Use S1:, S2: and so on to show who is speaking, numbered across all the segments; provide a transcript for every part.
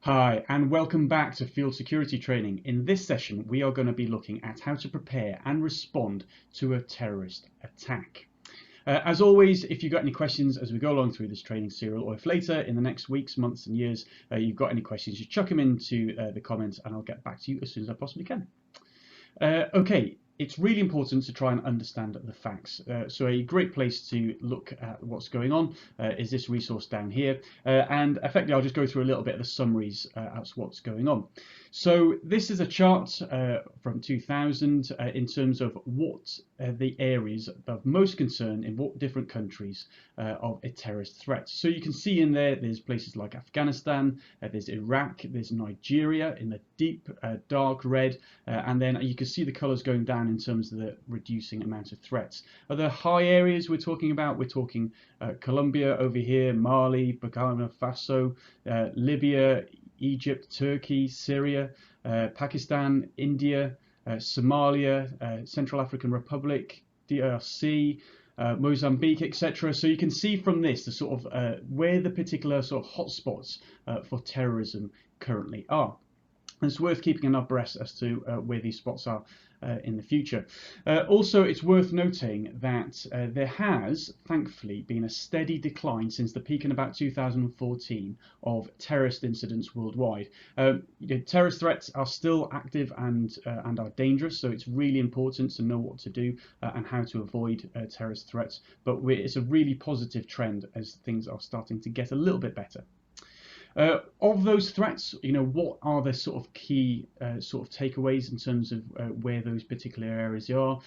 S1: Hi, and welcome back to Field Security Training. In this session, we are going to be looking at how to prepare and respond to a terrorist attack. As always, if you've got any questions as we go along through this training serial, or if later in the next weeks, months and years, you've got any questions, just chuck them into the comments and I'll get back to you as soon as I possibly can. Okay. It's really important to try and understand the facts. So a great place to look at what's going on is this resource down here. And effectively, I'll just go through a little bit of the summaries as to what's going on. So this is a chart from 2000 in terms of what the areas of most concern in what different countries of a terrorist threat. So you can see in there's places like Afghanistan, there's Iraq, there's Nigeria in the deep dark red, and then you can see the colours going down in terms of the reducing amount of threats. Other high areas we're talking about, Colombia over here, Mali, Burkina Faso, Libya, Egypt, Turkey, Syria, Pakistan, India, Somalia, Central African Republic, DRC, Mozambique, etc. So you can see from this the sort of where the particular sort of hotspots for terrorism currently are. And it's worth keeping an abreast as to where these spots are in the future. Also, it's worth noting that there has, thankfully, been a steady decline since the peak in about 2014 of terrorist incidents worldwide. Terrorist threats are still active and are dangerous, so it's really important to know what to do and how to avoid terrorist threats. But it's a really positive trend as things are starting to get a little bit better. Of those threats, what are the sort of key sort of takeaways in terms of where those particular areas are?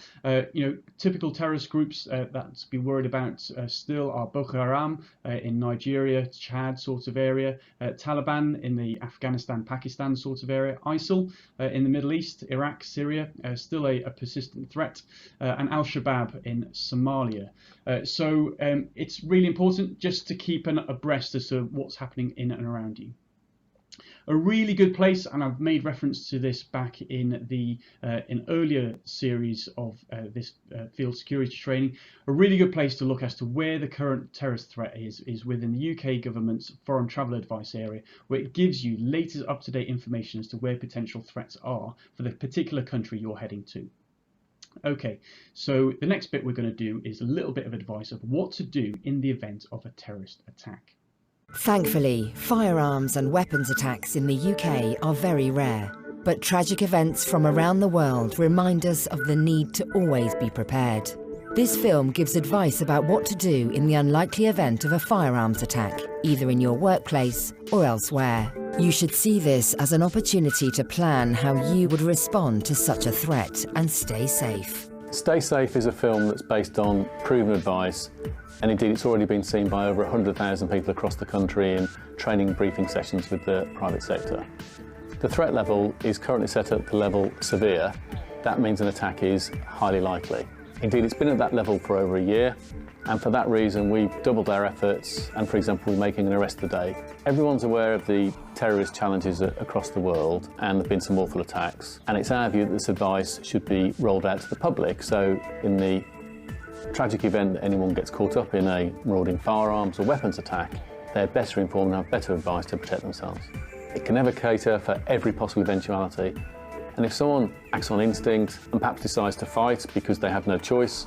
S1: Typical terrorist groups that to be worried about still are Boko Haram in Nigeria, Chad sort of area, Taliban in the Afghanistan, Pakistan sort of area, ISIL in the Middle East, Iraq, Syria, still a persistent threat, and Al-Shabaab in Somalia. So it's really important just to keep abreast as to what's happening in and around you. A really good place, and I've made reference to this back in the in earlier series of this field security training, a really good place to look as to where the current terrorist threat is within the UK government's foreign travel advice area, where it gives you latest up-to-date information as to where potential threats are for the particular country you're heading to. Okay, so the next bit we're going to do is a little bit of advice of what to do in the event of a terrorist attack.
S2: Thankfully, firearms and weapons attacks in the UK are very rare, but tragic events from around the world remind us of the need to always be prepared. This film gives advice about what to do in the unlikely event of a firearms attack, either in your workplace or elsewhere. You should see this as an opportunity to plan how you would respond to such a threat and stay safe.
S3: Stay Safe is a film that's based on proven advice, and indeed it's already been seen by over 100,000 people across the country in training briefing sessions with the private sector. The threat level is currently set at the level severe. That means an attack is highly likely. Indeed, it's been at that level for over a year, and for that reason we've doubled our efforts, and for example we're making an arrest today. Everyone's aware of the terrorist challenges across the world, and there have been some awful attacks, and it's our view that this advice should be rolled out to the public, so in the tragic event that anyone gets caught up in a marauding firearms or weapons attack, they're better informed and have better advice to protect themselves. It can never cater for every possible eventuality, and if someone acts on instinct and perhaps decides to fight because they have no choice,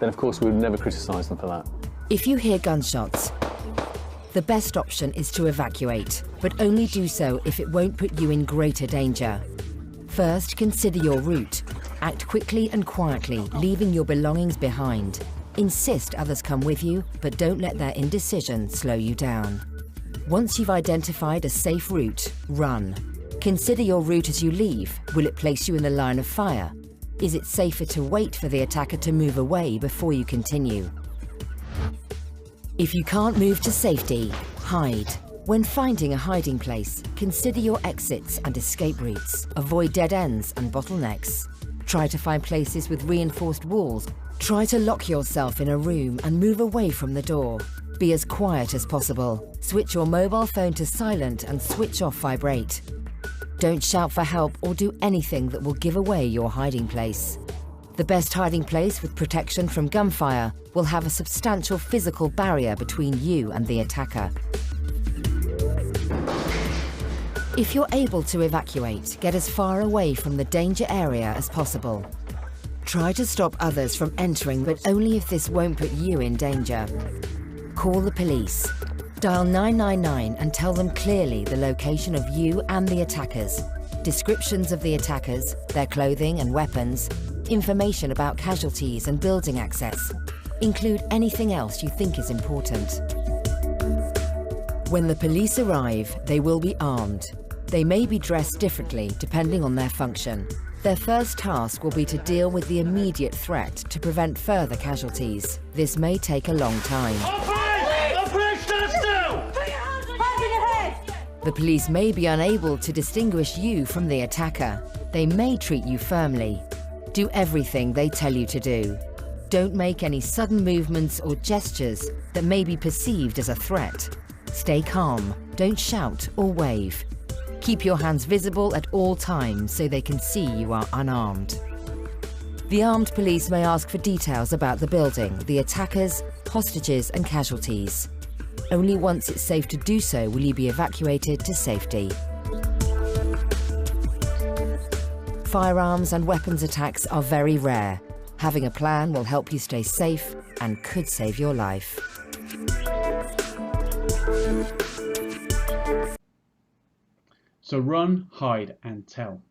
S3: then of course we would never criticise them for that.
S2: If you hear gunshots, the best option is to evacuate, but only do so if it won't put you in greater danger. First, consider your route. Act quickly and quietly, leaving your belongings behind. Insist others come with you, but don't let their indecision slow you down. Once you've identified a safe route, run. Consider your route as you leave. Will it place you in the line of fire? Is it safer to wait for the attacker to move away before you continue? If you can't move to safety, hide. When finding a hiding place, consider your exits and escape routes. Avoid dead ends and bottlenecks. Try to find places with reinforced walls. Try to lock yourself in a room and move away from the door. Be as quiet as possible. Switch your mobile phone to silent and switch off vibrate. Don't shout for help or do anything that will give away your hiding place. The best hiding place with protection from gunfire will have a substantial physical barrier between you and the attacker. If you're able to evacuate, get as far away from the danger area as possible. Try to stop others from entering, but only if this won't put you in danger. Call the police. Dial 999 and tell them clearly the location of you and the attackers, descriptions of the attackers, their clothing and weapons, information about casualties and building access. Include anything else you think is important. When the police arrive, they will be armed. They may be dressed differently depending on their function. Their first task will be to deal with the immediate threat to prevent further casualties. This may take a long time.
S4: Operate, stand still! Put your hands on your head!
S2: The police may be unable to distinguish you from the attacker. They may treat you firmly. Do everything they tell you to do. Don't make any sudden movements or gestures that may be perceived as a threat. Stay calm, don't shout or wave. Keep your hands visible at all times so they can see you are unarmed. The armed police may ask for details about the building, the attackers, hostages and casualties. Only once it's safe to do so will you be evacuated to safety. Firearms and weapons attacks are very rare. Having a plan will help you stay safe and could save your life.
S1: So run, hide and tell.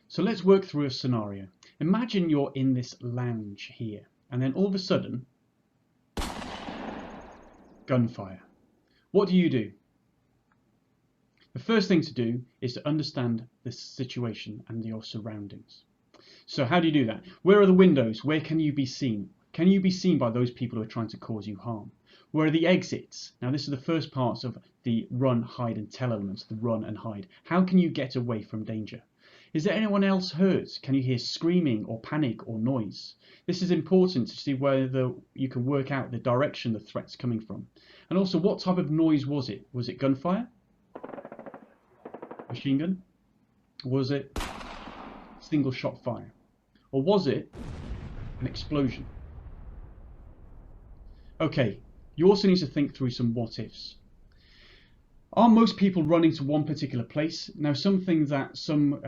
S1: So let's work through a scenario. Imagine you're in this lounge here and then all of a sudden, gunfire. What do? The first thing to do is to understand the situation and your surroundings. So how do you do that? Where are the windows? Where can you be seen? Can you be seen by those people who are trying to cause you harm? Where are the exits? Now this is the first parts of the run, hide and tell elements, the run and hide. How can you get away from danger? Is there anyone else hurt? Can you hear screaming or panic or noise? This is important to see whether you can work out the direction the threat's coming from. And also, what type of noise was it? Was it gunfire? Machine gun? Was it single shot fire? Or was it an explosion? Okay, you also need to think through some what ifs. Are most people running to one particular place? Now, something that some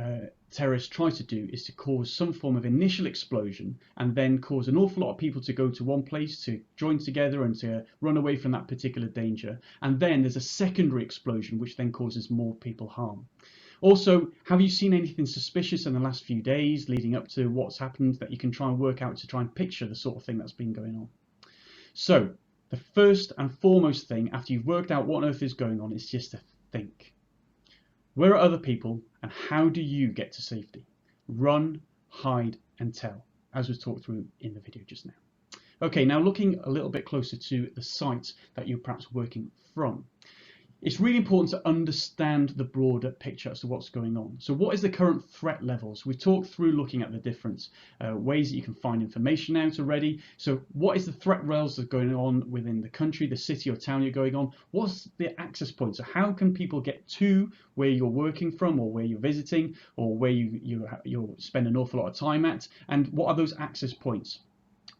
S1: terrorists try to do is to cause some form of initial explosion and then cause an awful lot of people to go to one place to join together and to run away from that particular danger. And then there's a secondary explosion which then causes more people harm. Also, have you seen anything suspicious in the last few days leading up to what's happened that you can try and work out to try and picture the sort of thing that's been going on? So, the first and foremost thing after you've worked out what on earth is going on is just to think. Where are other people and how do you get to safety? Run, hide and tell, as was talked through in the video just now. Okay, now looking a little bit closer to the site that you're perhaps working from. It's really important to understand the broader picture as to what's going on. So what is the current threat levels? We talked through looking at the different ways that you can find information out already. So what is the threat levels that are going on within the country, the city or town you're going on? What's the access points? So how can people get to where you're working from or where you're visiting or where you'll spend an awful lot of time at? And what are those access points?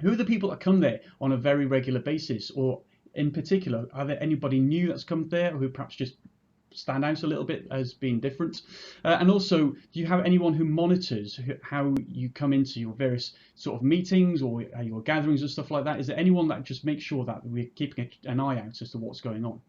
S1: Who are the people that come there on a very regular basis? Or in particular, are there anybody new that's come there who perhaps just stand out a little bit as being different? And also, do you have anyone who monitors how you come into your various sort of meetings or your gatherings and stuff like that? Is there anyone that just makes sure that we're keeping an eye out as to what's going on?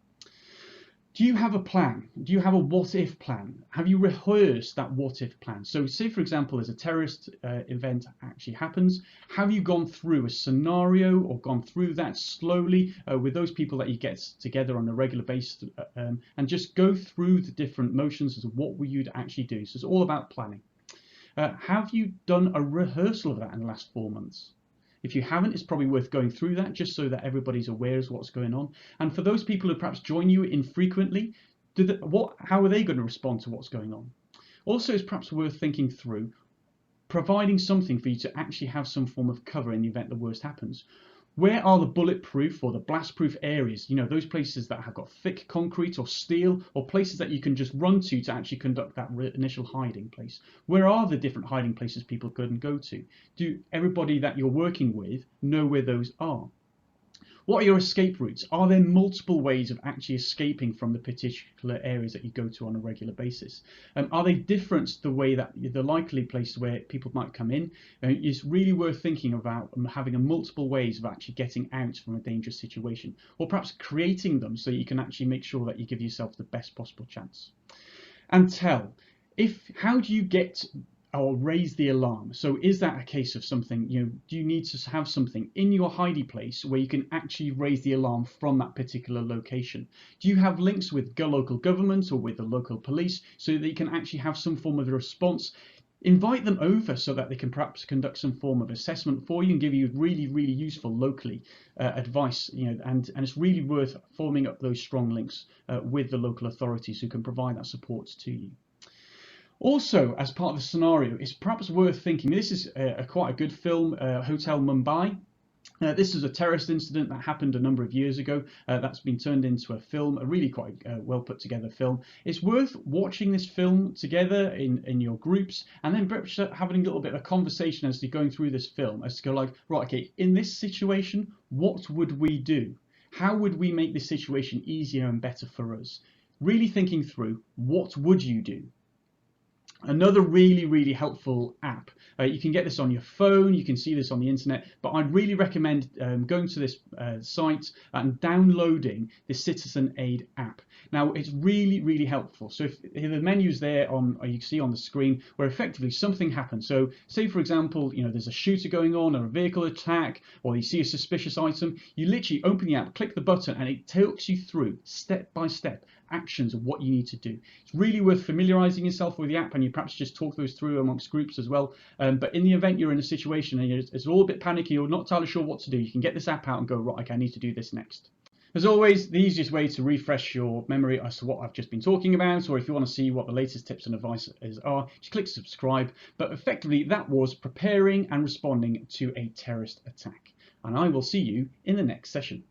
S1: Do you have a plan? Do you have a what-if plan? Have you rehearsed that what-if plan? So say, for example, as a terrorist event actually happens, have you gone through a scenario or gone through that slowly with those people that you get together on a regular basis and just go through the different motions as to what you'd actually do? So it's all about planning. Have you done a rehearsal of that in the last 4 months? If you haven't, it's probably worth going through that just so that everybody's aware of what's going on. And for those people who perhaps join you infrequently, how are they going to respond to what's going on? Also, it's perhaps worth thinking through providing something for you to actually have some form of cover in the event the worst happens. Where are the bulletproof or the blast-proof areas? You know, those places that have got thick concrete or steel, or places that you can just run to actually conduct that initial hiding place. Where are the different hiding places people couldn't go to? Do everybody that you're working with know where those are? What are your escape routes? Are there multiple ways of actually escaping from the particular areas that you go to on a regular basis? Are they different to the way that the likely places where people might come in? It's really worth thinking about having a multiple ways of actually getting out from a dangerous situation, or perhaps creating them so you can actually make sure that you give yourself the best possible chance. And tell, how do you get or raise the alarm? So is that a case of something, do you need to have something in your hidey place where you can actually raise the alarm from that particular location? Do you have links with local government or with the local police so that you can actually have some form of a response? Invite them over so that they can perhaps conduct some form of assessment for you and give you really, really useful locally advice. And it's really worth forming up those strong links with the local authorities who can provide that support to you. Also, as part of the scenario, it's perhaps worth thinking, this is quite a good film, Hotel Mumbai. This is a terrorist incident that happened a number of years ago that's been turned into a film, a really quite well put together film. It's worth watching this film together in your groups, and then perhaps having a little bit of a conversation as you're going through this film, as to go like, right, okay, in this situation, what would we do? How would we make this situation easier and better for us? Really thinking through, what would you do? Another really, really helpful app. You can get this on your phone, you can see this on the internet, but I'd really recommend going to this site and downloading the Citizen Aid app. Now, it's really, really helpful. So if the menu's there you can see on the screen where effectively something happens. So say, for example, there's a shooter going on or a vehicle attack, or you see a suspicious item, you literally open the app, click the button, and it takes you through step by step actions of what you need to do. It's really worth familiarizing yourself with the app, and you perhaps just talk those through amongst groups as well. But in the event you're in a situation and it's all a bit panicky, you're not entirely sure what to do, you can get this app out and go, right, okay, I need to do this next. As always, the easiest way to refresh your memory as to what I've just been talking about, or if you want to see what the latest tips and advice are, just click subscribe. But effectively, that was preparing and responding to a terrorist attack. And I will see you in the next session.